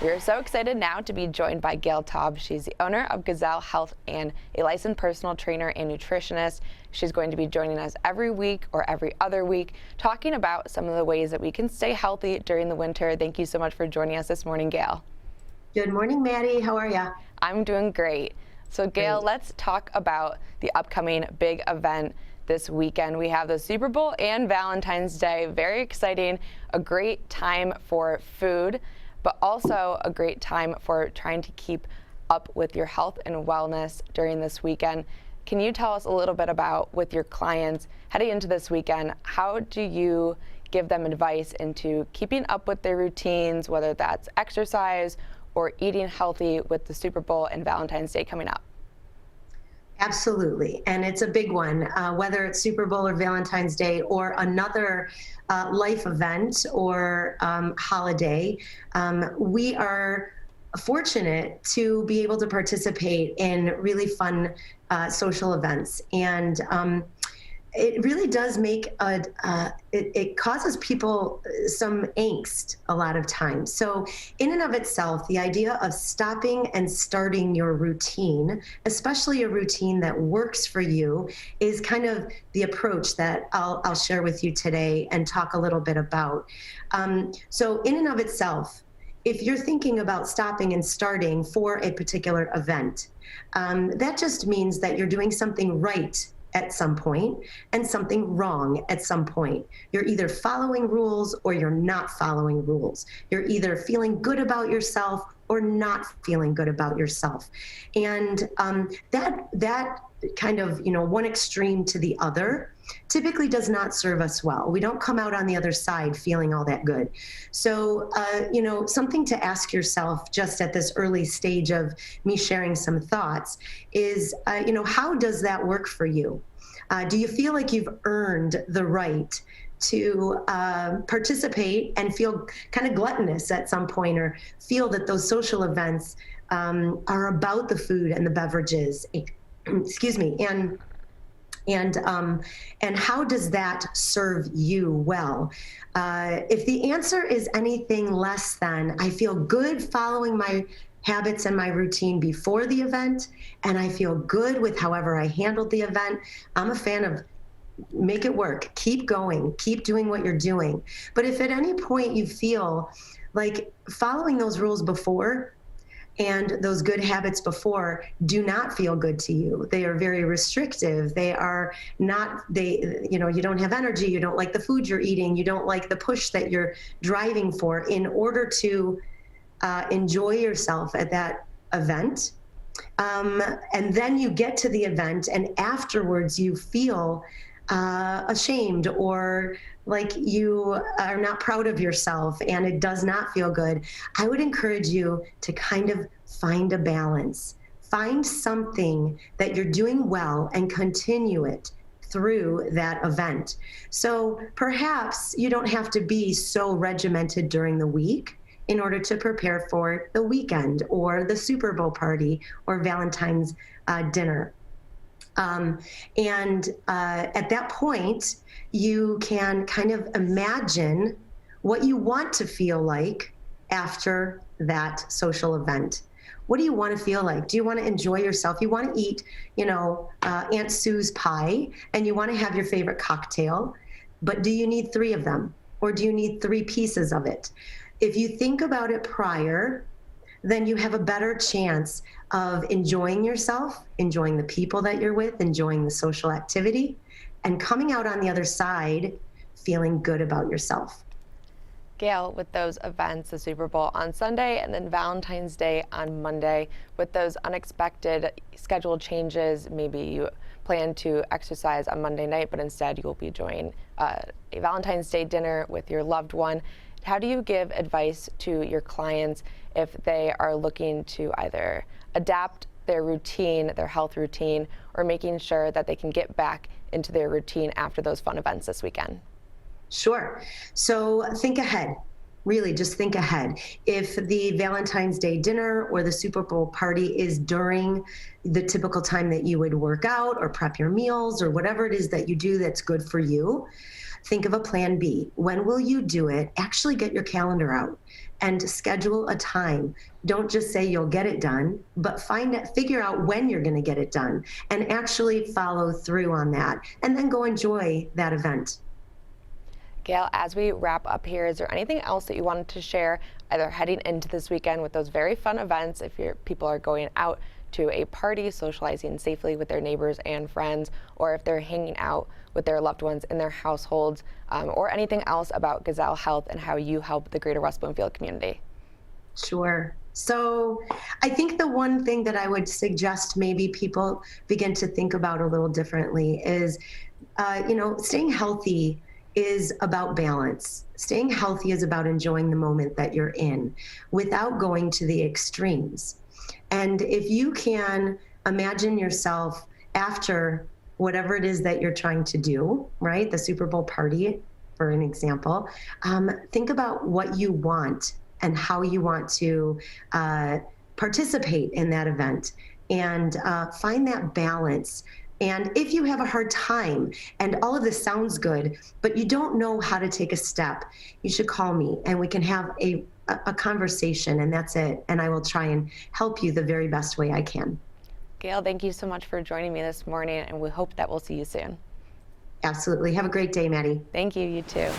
We are so excited now to be joined by Gayle Taub. She's the owner of Gazelle Health and a licensed personal trainer and nutritionist. She's going to be joining us every week or every other week, talking about some of the ways that we can stay healthy during the winter. Thank you so much for joining us this morning, Gayle. Good morning, Maddie. How are you? I'm doing great. So Gayle, Great. let's talk about the upcoming big event this weekend. We have the Super Bowl and Valentine's Day. Very exciting, a great time for food, but also a great time for trying to keep up with your health and wellness during this weekend. Can you tell us a little bit about, with your clients heading into this weekend, how do you give them advice into keeping up with their routines, whether that's exercise or eating healthy with the Super Bowl and Valentine's Day coming up? Absolutely. And it's a big one, whether it's Super Bowl or Valentine's Day or another life event or holiday. We are fortunate to be able to participate in really fun social events. And it really does make it causes people some angst a lot of times. So in and of itself, the idea of stopping and starting your routine, especially a routine that works for you, is kind of the approach that I'll share with you today and talk a little bit about. So in and of itself, if you're thinking about stopping and starting for a particular event, that just means that you're doing something right at some point and something wrong at some point. You're either following rules or you're not following rules. You're either feeling good about yourself or not feeling good about yourself. And that kind of, one extreme to the other typically does not serve us well. We don't come out on the other side feeling all that good. So, something to ask yourself just at this early stage of me sharing some thoughts is, how does that work for you? Do you feel like you've earned the right to participate and feel kind of gluttonous at some point, or feel that those social events are about the food and the beverages? Excuse me. And how does that serve you well? If the answer is anything less than, I feel good following my habits and my routine before the event, and I feel good with however I handled the event, I'm a fan of make it work. Keep going. Keep doing what you're doing. But if at any point you feel like following those rules before and those good habits before do not feel good to you, they are very restrictive. They are not, you don't have energy, you don't like the food you're eating, you don't like the push that you're driving for in order to enjoy yourself at that event. And then you get to the event and afterwards you feel ashamed or like you are not proud of yourself and it does not feel good. I would encourage you to kind of find a balance. Find something that you're doing well and continue it through that event. So perhaps you don't have to be so regimented during the week in order to prepare for the weekend or the Super Bowl party or Valentine's dinner. And at that point, you can kind of imagine what you want to feel like after that social event. What do you want to feel like? Do you want to enjoy yourself? You want to eat, Aunt Sue's pie, and you want to have your favorite cocktail, but do you need 3 of them? Or do you need 3 pieces of it? If you think about it prior, then you have a better chance of enjoying yourself, enjoying the people that you're with, enjoying the social activity, and coming out on the other side feeling good about yourself. Gayle, with those events, the Super Bowl on Sunday and then Valentine's Day on Monday, with those unexpected schedule changes, maybe you plan to exercise on Monday night, but instead you will be enjoying a Valentine's Day dinner with your loved one. How do you give advice to your clients if they are looking to either adapt their routine, their health routine, or making sure that they can get back into their routine after those fun events this weekend? Sure. So think ahead. Really, just think ahead. If the Valentine's Day dinner or the Super Bowl party is during the typical time that you would work out or prep your meals or whatever it is that you do that's good for you, think of a plan B. When will you do it? Actually get your calendar out and schedule a time. Don't just say you'll get it done, but figure out when you're going to get it done and actually follow through on that, and then go enjoy that event. Gayle, as we wrap up here, is there anything else that you wanted to share, either heading into this weekend with those very fun events, if people are going out to a party, socializing safely with their neighbors and friends, or if they're hanging out with their loved ones in their households, or anything else about Gazelle Health and how you help the greater West Bloomfield community? Sure. So I think the one thing that I would suggest maybe people begin to think about a little differently is, staying healthy is about balance. Staying healthy is about enjoying the moment that you're in without going to the extremes. And if you can imagine yourself after whatever it is that you're trying to do, right? The Super Bowl party, for an example, think about what you want and how you want to participate in that event, and find that balance. And if you have a hard time and all of this sounds good, but you don't know how to take a step, you should call me and we can have a conversation, and that's it. And I will try and help you the very best way I can. Gayle, thank you so much for joining me this morning, and we hope that we'll see you soon. Absolutely. Have a great day, Maddie. Thank you, you too.